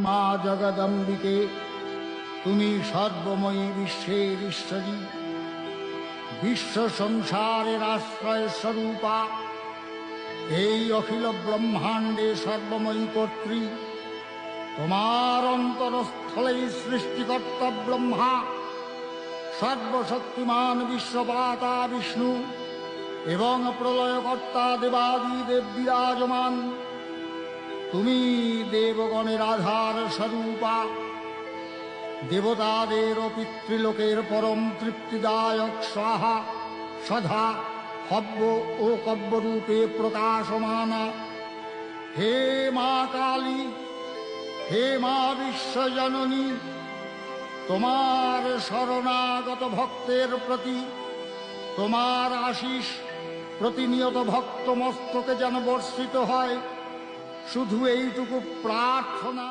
মা জগদম্বিকে, তুমি সর্বময়ী বিশ্বের ঈশ্বরী, বিশ্ব সংসারের আশ্রয় স্বরূপা, এই অখিল ব্রহ্মাণ্ডে সর্বময়ী কর্ত্রী। তোমার অন্তরস্থলেই সৃষ্টিকর্তা ব্রহ্মা, সর্বশক্তিমান বিশ্বপাতা বিষ্ণু এবং প্রলয়কর্তা দেবাদিদেব বিরাজমান। তুমি দেবগণের আধার স্বরূপা, দেবতাদের ও পিতৃলোকের পরম তৃপ্তিদায়ক স্বাহা সধা হব্য ও কব্যরূপে প্রকাশমানা। হে মা কালী, হে মা বিশ্বজননী, তোমার শরণাগত ভক্তের প্রতি তোমার আশিস প্রতিনিয়ত ভক্ত মস্তকে যেন বর্ষিত হয়, শুধু এইটুকু প্রার্থনা।